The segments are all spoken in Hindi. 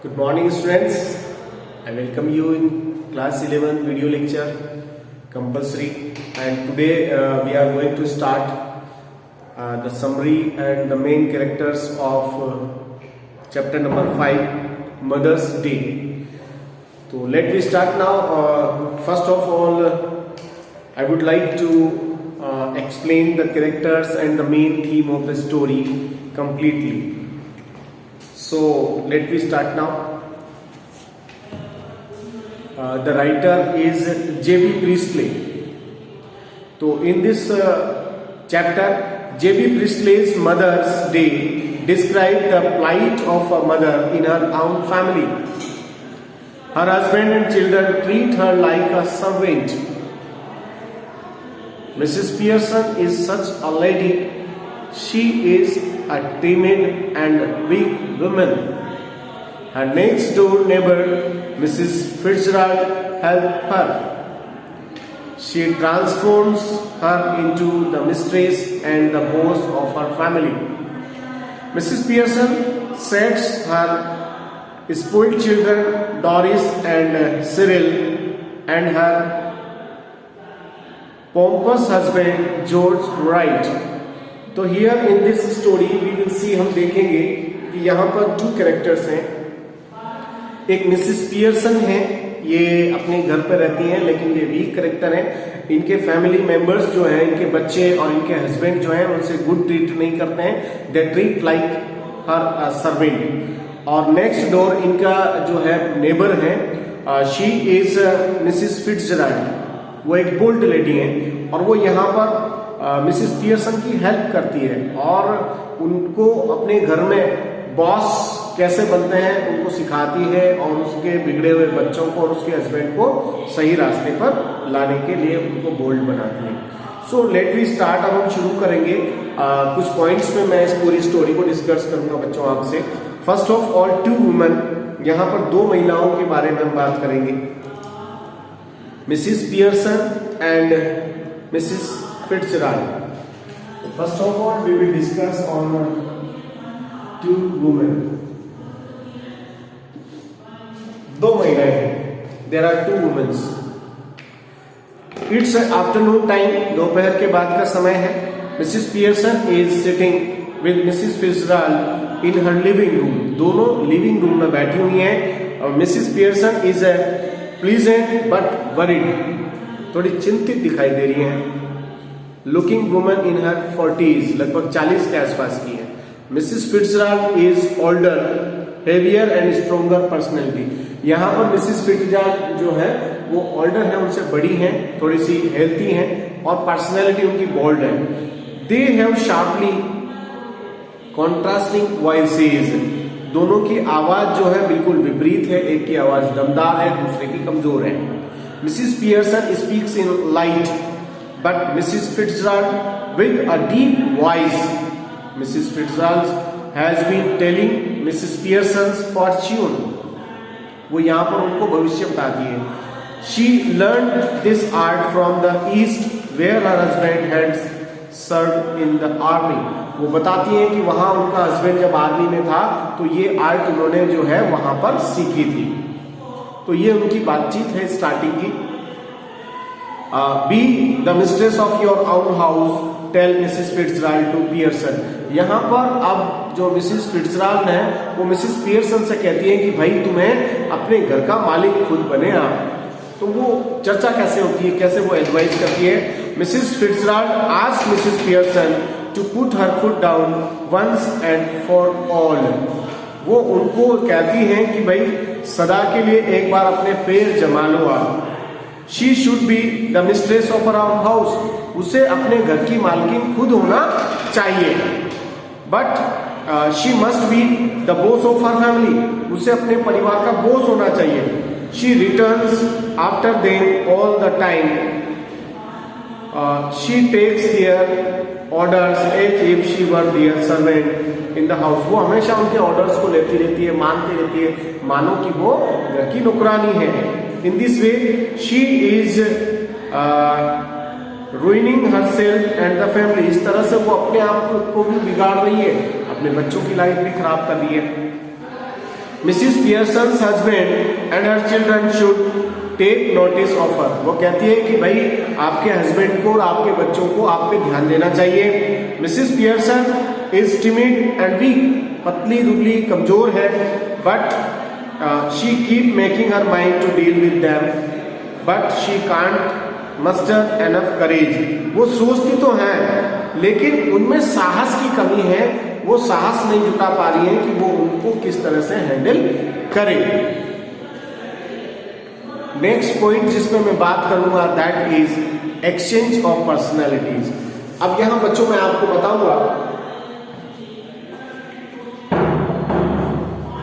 Good morning, students. I welcome you in class 11 video lecture compulsory, and today we are going to start the summary and the main characters of chapter number 5, Mother's Day. So let me start now. First of all, I would like to explain the characters and the main theme of the story completely. So let me start now. The writer is J.B. Priestley. So in this chapter, J.B. Priestley's Mother's Day described the plight of a mother in her own family. Her husband and children treat her like a servant. Mrs. Pearson is such a lady. She is a timid and weak woman. Her next door neighbor, Mrs. Fitzgerald, helps her. She transforms her into the mistress and the boss of her family. Mrs. Pearson sets her spoiled children, Doris and Cyril, and her pompous husband, George Wright. तो here in this story we will see, हम देखेंगे कि यहाँ पर टू कैरेक्टर्स हैं. एक मिसिस पियर्सन है, ये अपने घर पर रहती हैं लेकिन ये वीक कैरेक्टर हैं. इनके फैमिली मेंबर्स जो हैं, इनके बच्चे और इनके हस्बैंड जो हैं उनसे गुड ट्रीट नहीं करते हैं. They treat like her servant. और नेक्स्ट डोर इनका जो है नेबर है, शी इज मिसिस फिट्जराल्ड. वो एक बोल्ड लेडी है और वो यहाँ पर मिसिस पियर्सन की हेल्प करती है और उनको अपने घर में बॉस कैसे बनते हैं उनको सिखाती है और उसके बिगड़े हुए बच्चों को और उसके हस्बैंड को सही रास्ते पर लाने के लिए उनको बोल्ड बनाती है. So let we start. अब हम शुरू करेंगे. कुछ पॉइंट्स में मैं इस पूरी स्टोरी को डिस्कस करूंगा बच्चों आपसे. First of all, to women. यहाँ पर दो महिलाओं के बारे में हम बात करेंगे, Mrs Pearson and Mrs Fitzgerald. First of all, we will discuss on two women. दो महिलाएं हैं. There are two women. It's afternoon time. दोपहर के बाद का समय है. Mrs. Pearson is sitting with Mrs. Fitzgerald in her living room. दोनों लिविंग रूम में बैठी हुई हैं और Mrs. Pearson is pleasant but worried. थोड़ी चिंतित दिखाई दे रही हैं. Looking woman in her 40s, लगभग 40 के आसपास की है. Mrs Fitzgerald is older, heavier and stronger personality. यहाँ पर मिसिस फिट्जराल्ड जो है वो ओल्डर है, उनसे बड़ी हैं, थोड़ी सी हेल्थी हैं और पर्सनैलिटी उनकी बोल्ड है. They have sharply contrasting voices. दोनों की आवाज जो है बिल्कुल विपरीत है. एक की आवाज दमदार है, दूसरे की कमजोर है. Mrs Pearson speaks in light but Mrs. Fitzgerald with a deep voice. Mrs. Fitzgerald has been telling Mrs. Pearson's fortune. वो यहाँ पर उनको भविष्य बताती है. She learned this art from the East where her husband had served in the army. वो बताती है कि वहाँ उनका हस्बैंड जब आर्मी में था तो ये आर्ट उन्होंने जो है वहाँ पर सीखी थी. तो ये उनकी बातचीत है स्टार्टिंग की. Be the mistress of your own house, tell Mrs. Fitzgerald to Pearson. यहाँ पर अब जो मिसिस फिट्जराल्ड है वो मिसिस पियर्सन से कहती है कि भाई तुम्हें अपने घर का मालिक खुद बने आप. तो वो चर्चा कैसे होती है, कैसे वो एडवाइस करती है. Mrs Fitzgerald ask Mrs Pearson to put her foot down once and for all. वो उनको कहती हैं कि भाई सदा के लिए एक बार अपने पैर जमा लो आप. She should be the mistress of her own house. उसे अपने घर की मालकिन खुद होना चाहिए. But she must be the boss of her family. उसे अपने परिवार का बॉस होना चाहिए. She returns after them all the time. She takes their orders as if she were their servant in the house. वो हमेशा उनके ऑर्डर्स को लेती रहती है, मानती रहती है, मानो कि वो घर की नौकरानी है. In this way, she is ruining herself and the family. इस तरह से वो अपने आप को भी बिगाड़ रही है, अपने बच्चों की लाइफ भी खराब कर रही है. Mrs Pearson's husband and her children should take notice of her. वो कहती है कि भाई आपके हस्बैंड को और आपके बच्चों को आप पे ध्यान देना चाहिए। Mrs Pearson is timid and weak, पतली दुबली कमजोर है, but she keep making her mind to deal with them but she can't muster enough courage. वो सोचती तो है लेकिन उनमें साहस की कमी है, वो साहस नहीं जुटा पा रही है कि वो उनको किस तरह से हैंडल करे। नेक्स्ट पॉइंट जिसमें मैं बात करूंगा that is exchange of personalities. अब यहां बच्चों मैं आपको बताऊंगा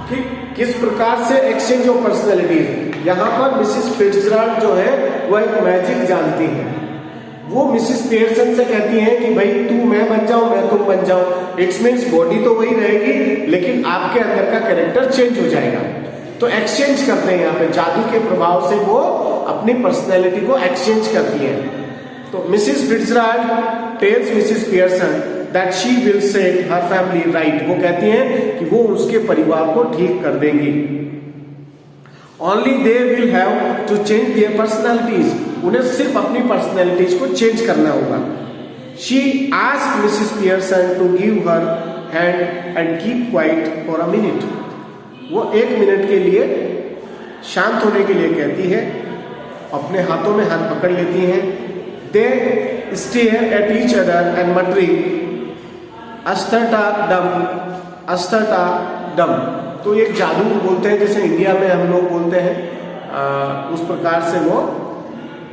कि किस प्रकार से एक्सचेंज ऑफ पर्सनैलिटीज। यहां पर मिसिस फिट्जराल्ड जो है वो एक मैजिक जानती है। वो मिसिस पियर्सन से कहती हैं कि भाई तू मैं बन जाऊं, मैं तुम बन जाऊं। इट्स मीन्स बॉडी तो वही रहेगी लेकिन आपके अंदर का कैरेक्टर चेंज हो जाएगा। तो एक्सचेंज करते हैं यहाँ पे, जादू के प्रभाव से वो अपनी पर्सनैलिटी को एक्सचेंज करती है। तो Mrs Fitzgerald tells Mrs Pearson that she will set her family right. वो कहती हैं कि वो उसके परिवार को ठीक कर देंगी। Only they will have to change their personalities, उन्हें सिर्फ अपनी पर्सनैलिटीज को चेंज करना होगा। She asked Mrs Pearson to give her hand and keep quiet for a minute. वो 1 मिनट के लिए शांत होने के लिए कहती है, अपने हाथों में हाथ पकड़ लेती हैं। They stare at each other and muttering अस्तटा डम। तो एक जादू बोलते हैं जैसे इंडिया में हम लोग बोलते हैं, उस प्रकार से वो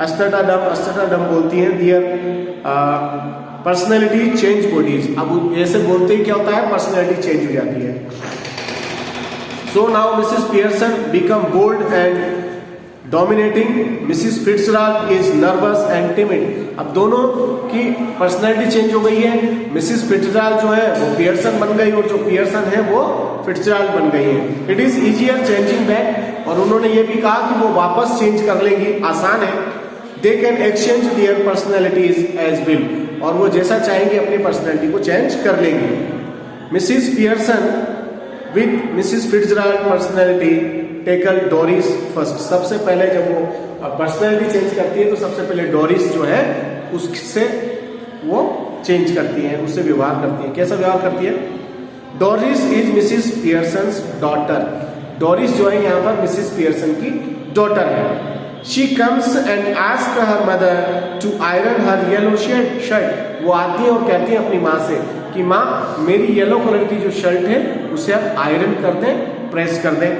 अस्तटा डम बोलती हैं। दियर पर्सनैलिटी चेंज बॉडीज। अब ऐसे बोलते ही क्या होता है, पर्सनैलिटी चेंज हो जाती है। So now Mrs. Pearson become bold and dominating. Mrs. Fitzgerald is nervous and timid. अब दोनों की पर्सनैलिटी चेंज हो गई है। मिसिस फिट्जराल्ड जो है वो पियर्सन बन गई और जो पियर्सन है वो फिट्जराल्ड बन गई है। It is easier changing back, और उन्होंने ये भी कहा कि वो वापस चेंज कर लेंगी, आसान है। They can exchange their personalities as well, और वो जैसा चाहेंगे अपनी पर्सनैलिटी को चेंज कर लेंगे। Mrs Pearson with Mrs Fitzgerald personality tackle Doris first. सबसे पहले जब वो पर्सनैलिटी चेंज करती है तो सबसे पहले डोरिस जो है उससे वो चेंज करती है, उससे व्यवहार करती है। कैसा व्यवहार करती है? Doris is Mrs Pearson's daughter. Doris जो है यहाँ पर मिसिस पियर्सन की डॉटर है। She comes and ask her mother to iron her yellow shirt. वो आती है और कहती है अपनी माँ से कि माँ मेरी येलो कलर की जो शर्ट है उसे आप आयरन कर दें, प्रेस कर दें।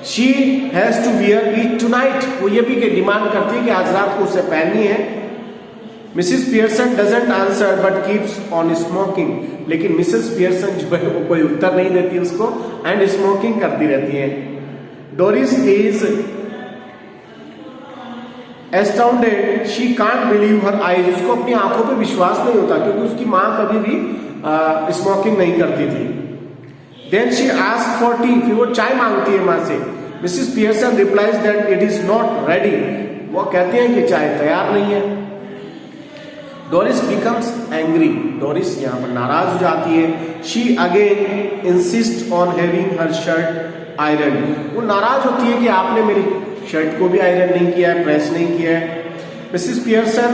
She has to wear it tonight. वो ये भी डिमांड करती है कि आज रात को उसे पहननी है। Mrs Pearson doesn't answer but keeps on smoking. लेकिन मिसेस पियर्सन जो है वो कोई उत्तर नहीं देती उसको, एंड स्मोकिंग करती रहती है। Doris is astounded, she can't believe her eyes. उसको अपनी आंखों पे विश्वास नहीं होता क्योंकि उसकी माँ कभी भी स्मोकिंग नहीं करती थी। Then she ask for tea, फिर वो चाय मांगती है माँ से। Mrs Pearson replies that it is not ready. वो कहते हैं कि चाय तैयार नहीं है। Doris becomes angry. डोरिस यहाँ पर नाराज हो जाती है। She again insist on having her shirt iron. वो नाराज होती है कि आपने मेरी शर्ट को भी आयरन नहीं किया है, प्रेस नहीं किया है। Mrs Pearson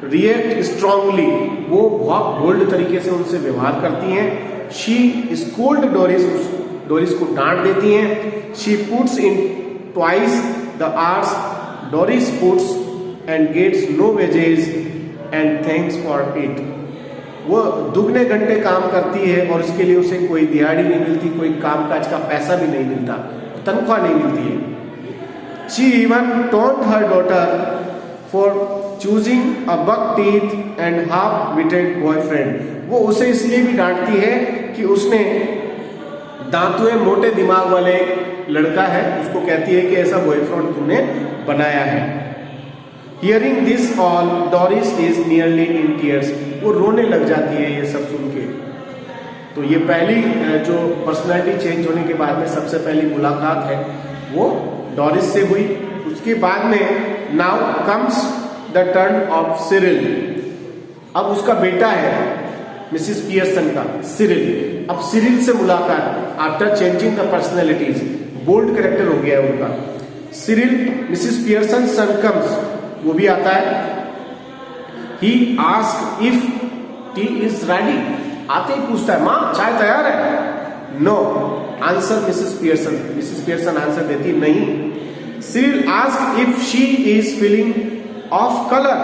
react strongly. वो बहुत बोल्ड तरीके से उनसे व्यवहार करती हैं। She scold Doris. डोरिस को डांट देती हैं। She puts in twice the hours. Doris puts and gets no wages and thanks for it. वो दुगने घंटे काम करती है और इसके लिए उसे कोई दिहाड़ी नहीं मिलती, कोई कामकाज का पैसा भी नहीं मिलता, तनख्वाह नहीं मिलती है। She even taunted her daughter for choosing a buck teeth and half-witted boyfriend. वो उसे इसलिए भी डांटती है कि उसने दांतुए मोटे दिमाग वाले लड़का है, उसको कहती है कि ऐसा बॉयफ्रेंड तुमने बनाया है। Hearing this all, Doris is nearly in tears. वो रोने लग जाती है ये सब सुन के। तो ये पहली जो पर्सनैलिटी चेंज होने के बाद में सबसे पहली मुलाकात है वो डोरिस से हुई। उसके बाद में now comes the turn of Cyril. अब उसका बेटा है मिसिस पियर्सन का सिरिल। अब सिरिल से मुलाकात after changing the personalities, bold character हो गया है उनका। Cyril Mrs Pearson son comes, वो भी आता है। He ask if tea is ready, आते ही पूछता है माँ चाय तैयार है? No answer Mrs Pearson, Mrs Pearson answer देती नहीं। Cyril ask if she is feeling of colour,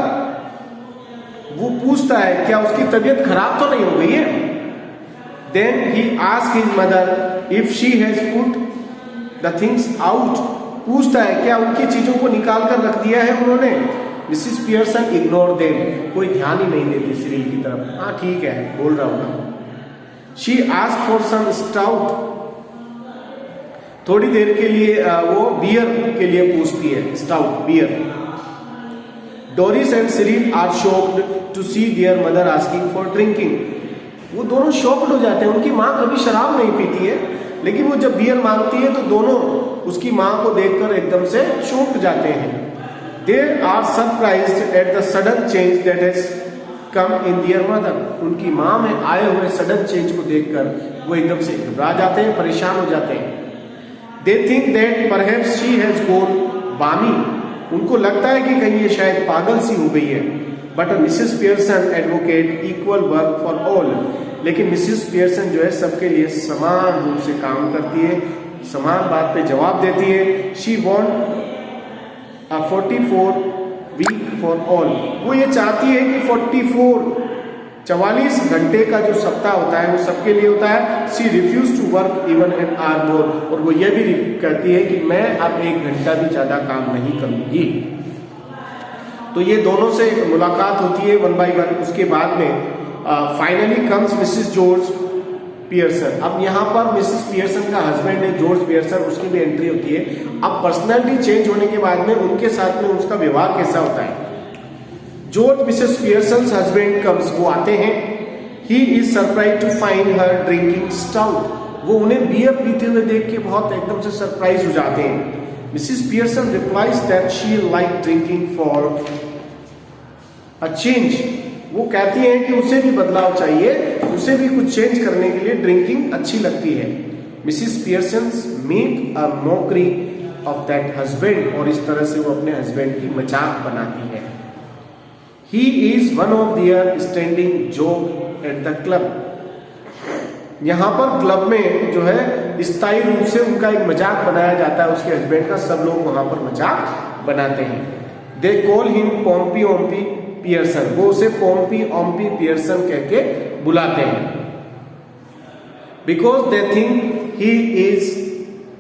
वो पूछता है क्या उसकी तबीयत खराब तो नहीं हो गई है? Then he ask his mother if she has put the things out, पूछता है क्या उनकी चीजों को निकाल कर रख दिया है उन्होंने? मिसिस पियर्सन इग्नोर देम, कोई ध्यान ही नहीं देती सिरिल की तरफ। हाँ ठीक है बोल रहा हूं। She ask for some stout, थोड़ी देर के लिए वो बियर के लिए पूछती है, stout beer. Doris and Cyril are shocked to see their mother asking for drinking, वो दोनों शॉक्ड हो जाते हैं। उनकी माँ कभी शराब नहीं पीती है, लेकिन वो जब बियर मांगती है तो दोनों उसकी माँ को देखकर एकदम से चौंक जाते हैं। They are surprised at the sudden change that has come in their mother, उनकी माँ में आए हुए सडन चेंज को देखकर वो एकदम से घबरा जाते हैं, परेशान हो जाते हैं। They think that perhaps she has gone बामी, उनको लगता है कि कहीं ये शायद पागल सी हो गई है। But Mrs Pearson advocate equal work for all, लेकिन मिसिस पियर्सन जो है सबके लिए समान रूप से काम करती है, समान बात पे जवाब देती है। She want a 44 week for all, वो ये चाहती है कि 44 घंटे का जो सप्ताह होता है वो सबके लिए होता है। She refuse to work even an hour more, और वो ये भी कहती है कि मैं अब 1 घंटा भी ज्यादा काम नहीं करूंगी। तो ये दोनों से मुलाकात होती है 1 by 1। उसके बाद में finally comes Mrs George Pearson. अब यहाँ पर मिसिस पियर्सन का हस्बैंड है जॉर्ज पियर्सन, उसकी भी एंट्री होती है। अब पर्सनैलिटी चेंज होने के बाद में उनके साथ में उसका व्यवहार कैसा होता है। George Mrs Pearson husband comes, वो आते हैं। He is surprise to find her drinking stout, वो उन्हें बियर पीते हुए देख के बहुत एकदम से सरप्राइज हो जाते हैं। Mrs Pearson replies that she like drinking for a change, वो कहती हैं कि उसे भी बदलाव चाहिए, उसे भी कुछ चेंज करने के लिए ड्रिंकिंग अच्छी लगती है। Mrs Pearson make a mockery of that husband, और इस तरह से वो अपने हस्बैंड की मजाक बनाती है। He is one of their standing joke at the club, यहां पर क्लब में जो है स्थायी रूप से उनका एक मजाक बनाया जाता है उसके हस्बैंड का, सब लोग वहां पर मजाक बनाते हैं। They call him Pompy Ompy Pearson, वो उसे पॉम्पी ओम्पी पियर्सन कह के बुलाते हैं। Because they think he is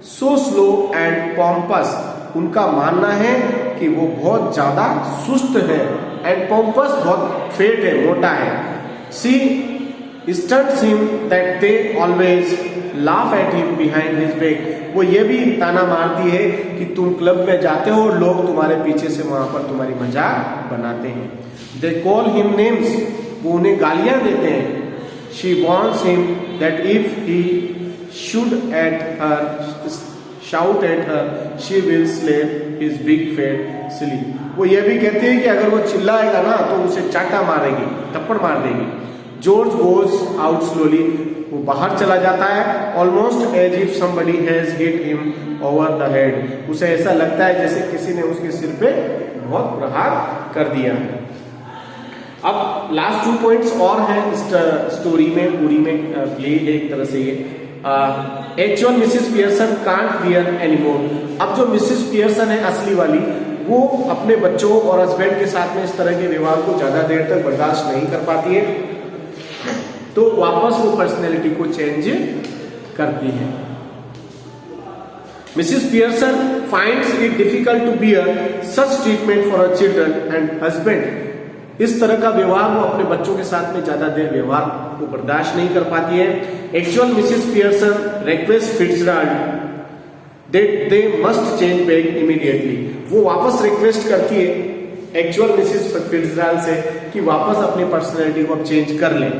so slow and pompous, उनका मानना है कि वो बहुत ज्यादा सुस्त है, एंड पॉम्पस बहुत फेट है, मोटा है। She stuns him that they always laugh at him behind his back, वो ये भी ताना मारती है कि तुम क्लब में जाते हो और लोग तुम्हारे पीछे से वहां पर तुम्हारी मजाक बनाते हैं। दे कॉल हिम नेम्स, वो उन्हें गालियां देते हैं। She wants him that if he should at her shout at her she will slap his big fat silly, वो ये भी कहती है कि अगर वो चिल्लाएगा ना तो उसे चाटा मारेगी, थप्पड़ मार देगी। जॉर्ज गोज आउट स्लोली, वो बाहर चला जाता है। Almost as if somebody has hit him over the head, उसे ऐसा लगता है जैसे किसी ने उसके सिर पे बहुत प्रहार कर दिया है। अब लास्ट 2 पॉइंट्स और हैं इस स्टोरी में, पूरी में प्ले है एक तरह से ये। Actual Mrs Pearson can't beer anymore, अब जो मिसिस पियर्सन है असली वाली, वो अपने बच्चों और हस्बैंड के साथ में इस तरह के व्यवहार को ज्यादा देर तक बर्दाश्त नहीं कर पाती है, तो वापस वो पर्सनैलिटी को चेंज करती है। Mrs Pearson finds it difficult to bear such treatment for her children and husband, इस तरह का व्यवहार वो अपने बच्चों के साथ में ज्यादा देर व्यवहार को बर्दाश्त नहीं कर पाती है। Actual Mrs Pearson request Fitzgerald that they must change back immediately, वो वापस रिक्वेस्ट करती है एक्चुअल मिसिस फिट्जराल्ड से कि वापस अपनी पर्सनैलिटी को अब चेंज कर लें।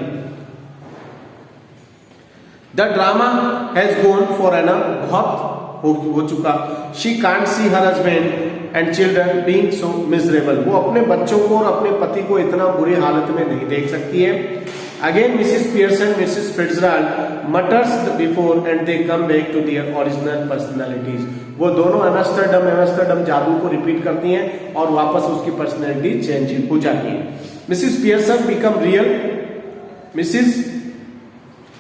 The drama has gone for an, बहुत हो चुका। She can't see her husband and children being so miserable, वो अपने बच्चों को और अपने पति को इतना बुरी हालत में नहीं देख सकती है। Again, Mrs. Pearson, Mrs. Fitzgerald mutters before and they come back to their original personalities. वो दोनों एम्स्टर्डम जादू को रिपीट करती हैं और वापस उसकी पर्सनैलिटी चेंज हो जाती है. Mrs. Pearson become real. Mrs.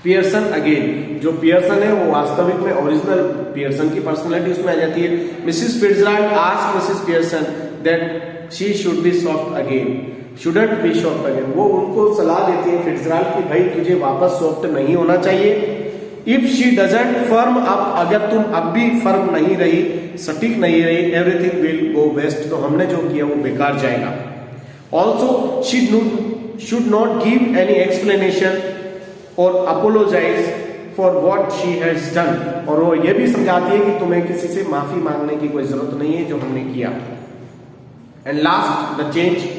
Pearson again, जो पियर्सन है वो वास्तविक में ओरिजिनल पियर्सन की पर्सनैलिटी उसमें आ जाती है. Mrs. Fitzgerald asks Mrs. Pearson that she should be soft again. Shouldn't be soft again. वो उनको सलाह देती है फिट्जराल्ड कि भाई तुझे वापस सॉफ्ट नहीं होना चाहिए. If she doesn't firm up, अगर तुम अब भी फर्म नहीं रही, सटीक नहीं रही, everything will go west. तो हमने जो किया वो बेकार जाएगा. Also, she should not give any explanation or apologize for what she has done. और वो ये भी समझाती है कि तुम्हें किसी से माफी मांगने की कोई जरूरत नहीं है जो हमने किया. And last, the change.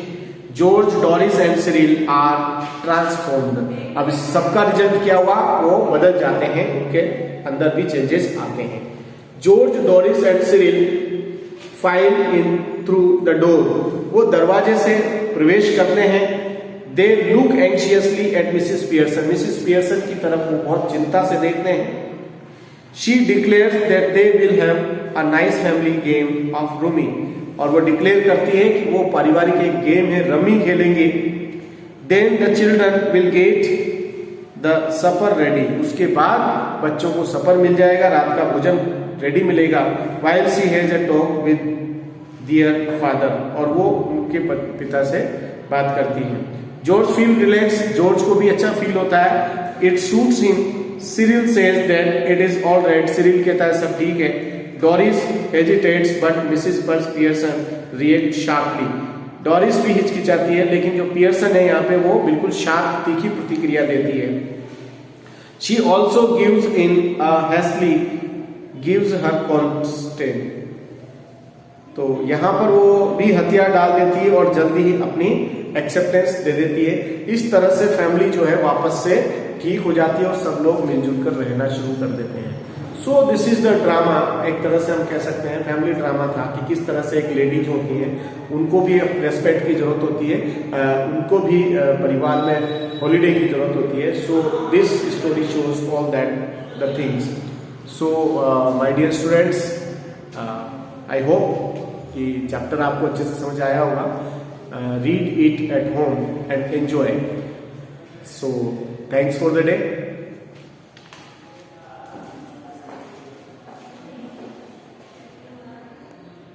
George, Doris and Cyril are transformed. अब इस सबका रिजल्ट क्या हुआ, वो बदल जाते हैं, उनके अंदर भी चेंजेस आते हैं. George, Doris and Cyril file in through the door. वो दरवाजे से प्रवेश करते हैं. They look anxiously eight Mrs Pearson. Mrs Pearson की तरफ वो बहुत चिंता से देखते हैं. She declares that they will have a nice family game of Rumi. और वो डिक्लेयर करती है कि वो पारिवारिक एक गेम है, रमी खेलेंगे. Then the children will get the supper ready. उसके बाद बच्चों को सपर मिल जाएगा, रात का भोजन रेडी मिलेगा. While she has a talk with their father. और वो उनके पिता से बात करती है. George feel relax. जॉर्ज को भी अच्छा फील होता है. It suits him. Cyril says that it is all right. Cyril कहता है सब ठीक है. Doris hesitates but Mrs. Pearson reacts sharply. Doris भी हिचकिचाती है, लेकिन जो पियर्सन है यहाँ पे वो बिल्कुल शार्प तीखी प्रतिक्रिया देती है. She also gives in hastily gives her consent. तो यहाँ पर वो भी हथियार डाल देती है और जल्दी ही अपनी एक्सेप्टेंस दे देती है. इस तरह से फैमिली जो है वापस से ठीक हो जाती है और सब लोग मिलजुल कर रहना शुरू कर देते हैं. So this is the drama. एक तरह से हम कह सकते हैं फैमिली ड्रामा था कि किस तरह से एक लेडी जो होती है उनको भी रेस्पेक्ट की जरूरत होती है, उनको भी परिवार में हॉलीडे की जरूरत होती है. So this story shows all that the things. So my dear students, I hope कि चैप्टर आपको अच्छे से समझ आया होगा. Read it at home and enjoy. So thanks for the day.